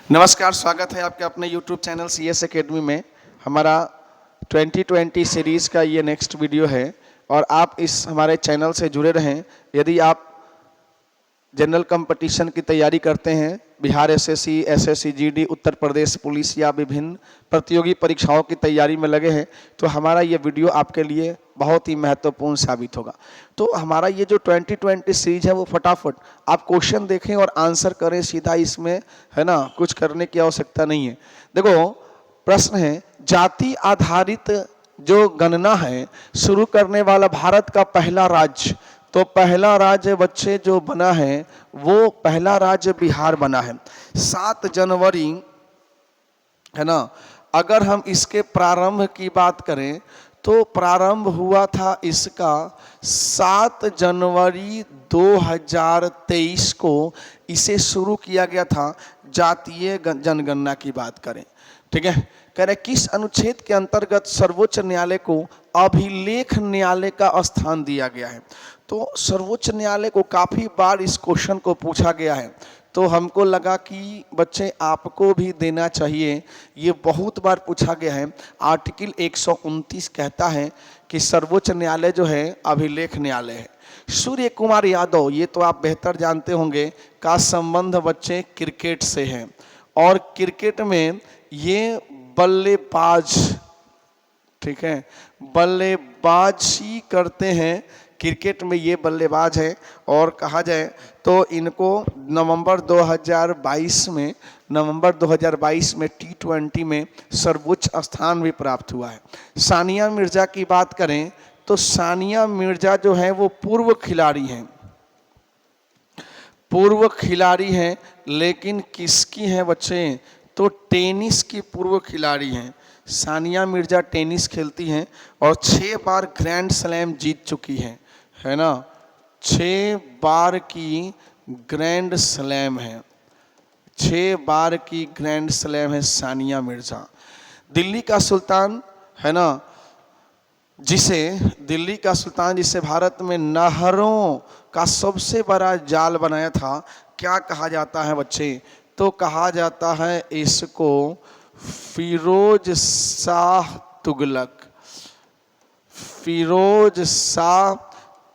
नमस्कार, स्वागत है आपके अपने YouTube चैनल CS एकेडमी में। हमारा 2020 सीरीज़ का ये नेक्स्ट वीडियो है और आप इस हमारे चैनल से जुड़े रहें। यदि आप जनरल कंपटीशन की तैयारी करते हैं, Bihar SSC, SSC GD, Uttar Pradesh police या विभिन्न प्रतियोगी परीक्षाओं की तैयारी में लगे हैं, तो हमारा ये वीडियो आपके लिए बहुत ही महत्वपूर्ण साबित होगा। तो हमारा ये जो 2020 सीरीज है वो फटाफट आप क्वेश्चन देखें और आंसर करें सीधा, इसमें है ना, कुछ करने की आवश्यकता नहीं है। देखो, प्रश्न है, जाति आधारित जो गणना है शुरू करने वाला भारत का पहला राज्य, तो पहला राज्य बच्चे जो बना है वो पहला राज्य बिहार बना है। 7 जनवरी, है ना। अगर हम इसके प्रारंभ की बात करें तो प्रारंभ हुआ था इसका 7 जनवरी 2023 को इसे शुरू किया गया था। जातीय जनगणना की बात करें, ठीक है। कह रहे किस अनुच्छेद के अंतर्गत सर्वोच्च न्यायालय को अभिलेख न्यायालय का स्थान दिया गया है। तो सर्वोच्च न्यायालय को काफी बार इस क्वेश्चन को पूछा गया है, तो हमको लगा कि बच्चे आपको भी देना चाहिए। ये बहुत बार पूछा गया है। आर्टिकल 129 कहता है कि सर्वोच्च न्यायालय जो है अभिलेख न्यायालय है। सूर्य कुमार यादव, ये तो आप बेहतर जानते होंगे, का संबंध बच्चे क्रिकेट से है और क्रिकेट में ये बल्लेबाज, ठीक है, बल्लेबाजी करते हैं। क्रिकेट में ये बल्लेबाज है और कहा जाए तो इनको नवंबर 2022 में T20 में सर्वोच्च स्थान भी प्राप्त हुआ है। सानिया मिर्जा की बात करें तो सानिया मिर्जा जो है वो पूर्व खिलाड़ी हैं, लेकिन किसकी हैं बच्चे, तो टेनिस की पूर्व खिलाड़ी हैं। सानिया मिर्जा टेनिस खेलती हैं और 6 बार ग्रैंड स्लैम जीत चुकी हैं, है ना। 6 बार की ग्रैंड स्लैम है, 6 बार की ग्रैंड स्लैम है सानिया मिर्जा। दिल्ली का सुल्तान, है ना, जिसे भारत में नहरों का सबसे बड़ा जाल बनाया था, क्या कहा जाता है बच्चे, तो कहा जाता है इसको फिरोज शाह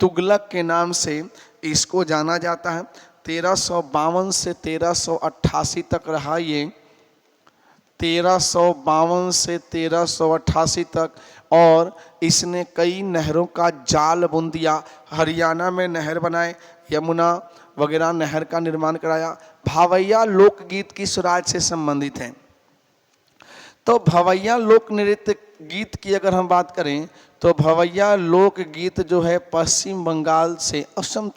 तुगलक के नाम से इसको जाना जाता है। 1352 से 1388 तक रहा ये, 1352 से 1388 तक, और इसने कई नहरों का जाल बुन दिया। हरियाणा में नहर बनाए, यमुना वगैरह नहर का निर्माण कराया। भावैया लोकगीत किस राज्य से संबंधित हैं, तो भवैया लोक नृत्य गीत की अगर हम बात करें तो भवैया लोक गीत जो है पश्चिम बंगाल से असम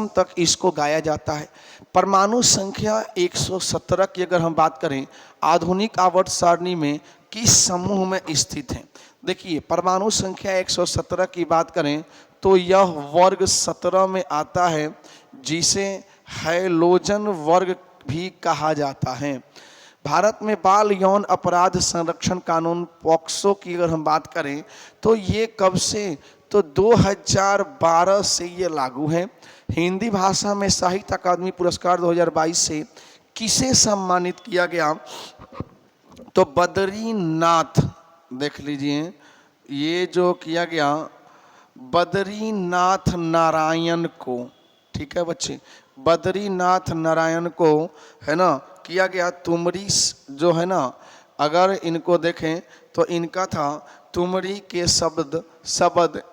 तक इसको गाया जाता है। परमाणु संख्या 117 की अगर हम बात करें आधुनिक आवर्त सारणी में किस समूह में स्थित है। देखिए, परमाणु संख्या 117 की बात करें तो यह वर्ग 17 में आता है, जिसे हैलोजन वर्ग भी कहा जाता है। भारत में बाल यौन अपराध संरक्षण कानून पॉक्सो की अगर हम बात करें तो ये कब से, तो 2012 से ये लागू है। हिंदी भाषा में साहित्य अकादमी पुरस्कार 2022 से किसे सम्मानित किया गया, तो बद्रीनाथ, देख लीजिए, ये जो किया गया बद्रीनाथ नारायण को, ठीक है बच्चे, बद्रीनाथ नारायण को, है ना, किया गया। तुमरी जो है ना, अगर इनको देखें तो इनका था तुमरी के शब्द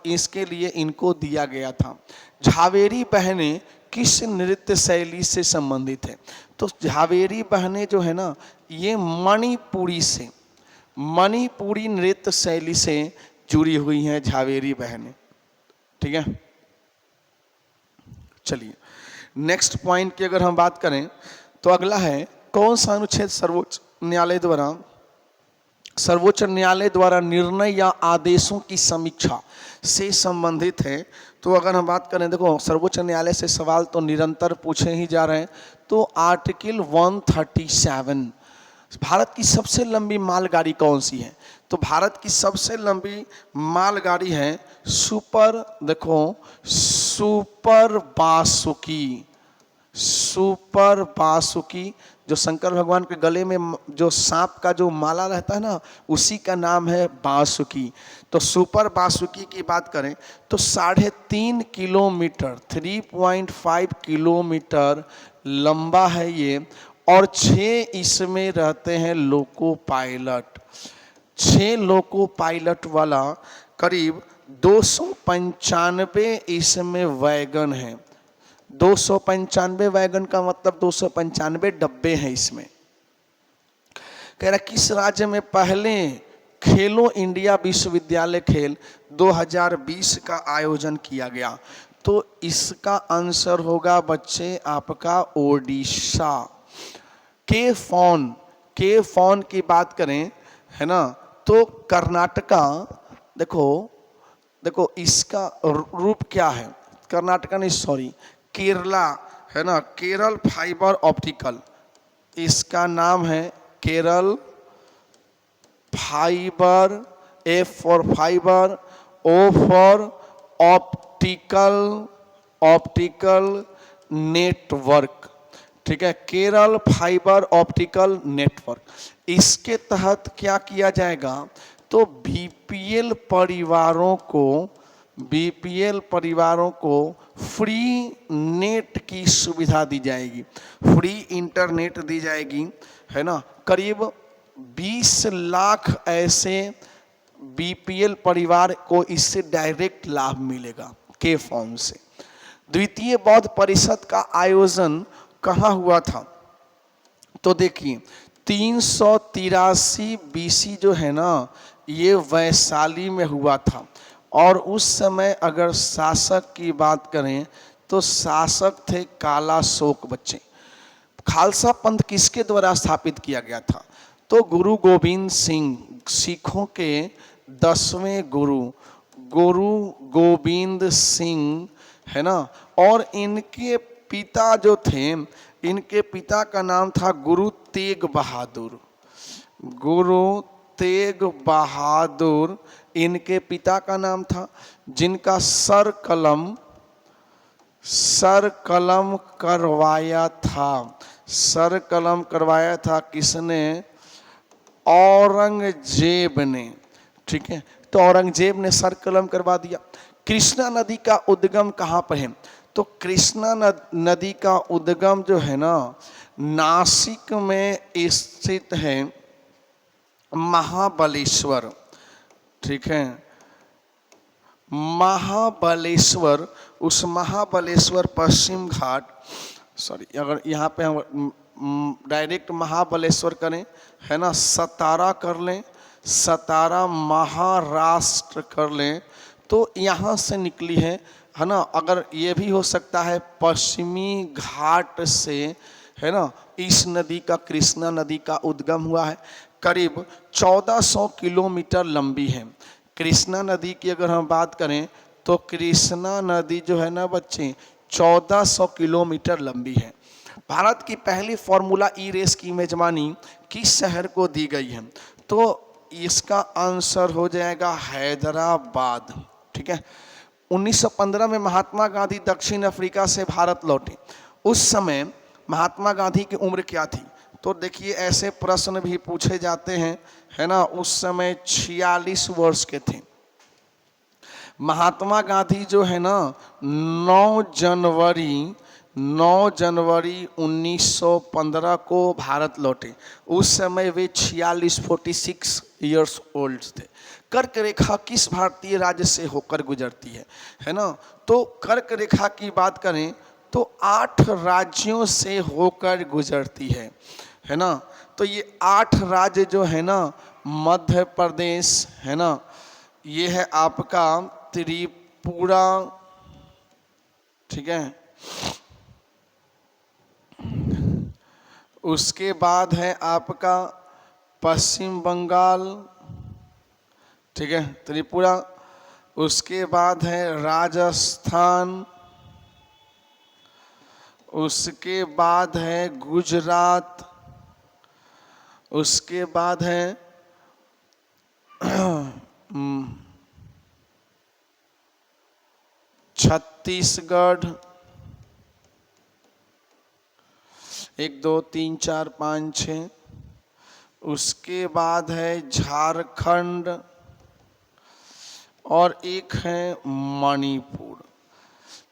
इसके लिए इनको दिया गया था। झावेरी बहनें किस नृत्य शैली से संबंधित है, तो झावेरी बहनें जो है ना ये मणिपुरी नृत्य शैली से जुड़ी हुई हैं झावेरी बहनें, ठीक है। चलिए नेक्स्ट पॉइंट की अगर हम बात करें तो अगला है, कौन सा अनुच्छेद सर्वोच्च न्यायालय द्वारा निर्णय या आदेशों की समीक्षा से संबंधित है। तो अगर हम बात करें, देखो, सर्वोच्च न्यायालय से सवाल तो निरंतर पूछे ही जा रहे हैं। तो आर्टिकल 137, भारत की सबसे लंबी मालगाड़ी कौन सी है, तो भारत की सबसे लंबी मालगाड़ी है सुपर बासुकी जो शंकर भगवान के गले में जो सांप का जो माला रहता है ना, उसी का नाम है बासुकी। तो सुपर बासुकी की बात करें तो 3.5 किलोमीटर 3.5 किलोमीटर लंबा है ये, और 6 इसमें रहते हैं लोको पायलट। 6 लोको पायलट वाला करीब 295 इसमें वैगन है। 295 वैगन का मतलब 295 डब्बे हैं इसमें। कह रहा किस राज्य में पहले खेलो इंडिया विश्वविद्यालय खेल 2020 का आयोजन किया गया? तो इसका आंसर होगा बच्चे आपका ओडिशा। के फॉन की बात करें है ना, तो कर्नाटका, देखो इसका रूप क्या है, कर्नाटका नहीं सॉरी केरला है ना, केरल फाइबर ऑप्टिकल, इसका नाम है Kerala fibre, F for fibre, O for optical network. ठीक है, केरल फाइबर ऑप्टिकल नेटवर्क। इसके तहत क्या किया जाएगा, तो बीपीएल परिवारों को फ्री नेट की सुविधा दी जाएगी, फ्री इंटरनेट दी जाएगी, है ना। करीब 20 लाख ऐसे बीपीएल परिवार को इससे डायरेक्ट लाभ मिलेगा के फॉर्म से। द्वितीय बौद्ध परिषद का आयोजन कहाँ हुआ था, तो देखिए 383 बीसी जो है ना, ये वैशाली में हुआ था। और उस समय अगर शासक की बात करें तो शासक थे कालाशोक बच्चे। खालसा पंथ किसके द्वारा स्थापित किया गया था, तो गुरु गोविंद सिंह, सिखों के 10वें गुरु गोविंद सिंह है ना। और इनके पिता जो थे, इनके पिता का नाम था गुरु तेग बहादुर इनके पिता का नाम था, जिनका सर कलम करवाया था किसने, औरंगजेब ने। ठीक है, तो औरंगजेब ने सर कलम करवा दिया। कृष्णा नदी का उद्गम कहाँ पर है, तो कृष्णा नदी का उद्गम जो है ना, नासिक में स्थित है महाबलेश्वर। ठीक है, महाबलेश्वर, उस महाबलेश्वर पश्चिम घाट, अगर यहाँ पे हम डायरेक्ट महाबलेश्वर करें है ना, सतारा कर लें, सतारा महाराष्ट्र कर लें, तो यहाँ से निकली है ना। अगर ये भी हो सकता है पश्चिमी घाट से, है ना, इस नदी का, कृष्णा नदी का उद्गम हुआ है। करीब 1400 किलोमीटर लंबी है कृष्णा नदी की। अगर हम बात करें तो कृष्णा नदी जो है ना बच्चे 1400 किलोमीटर लंबी है। भारत की पहली फार्मूला ई रेस की मेजबानी किस शहर को दी गई है, तो इसका आंसर हो जाएगा हैदराबाद। ठीक है, 1915 में महात्मा गांधी दक्षिण अफ्रीका से भारत लौटे। उस समय महात्मा गांधी की उम्र क्या थी, तो देखिए ऐसे प्रश्न भी पूछे जाते हैं, है ना। उस समय 46 वर्ष के थे महात्मा गांधी जो है ना। 9 जनवरी 1915 को भारत लौटे। उस समय वे 46 ईयर्स ओल्ड थे। कर्क रेखा किस भारतीय राज्य से होकर गुजरती है ना। तो कर्क रेखा की बात करें तो 8 राज्यों से होकर गुजरती है ना। तो ये 8 राज्य जो है ना, मध्य प्रदेश है ना, ये है आपका त्रिपुरा, ठीक है, उसके बाद है आपका पश्चिम बंगाल, ठीक है, त्रिपुरा, उसके बाद है राजस्थान, उसके बाद है गुजरात, उसके बाद है छत्तीसगढ़, 1 2 3 4 5 6, उसके बाद है झारखंड और एक है मणिपुर।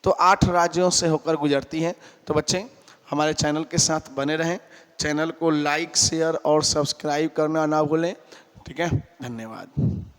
तो 8 राज्यों से होकर गुजरती है। तो बच्चे हमारे चैनल के साथ बने रहें, चैनल को लाइक शेयर और सब्सक्राइब करना ना भूलें। ठीक है, धन्यवाद।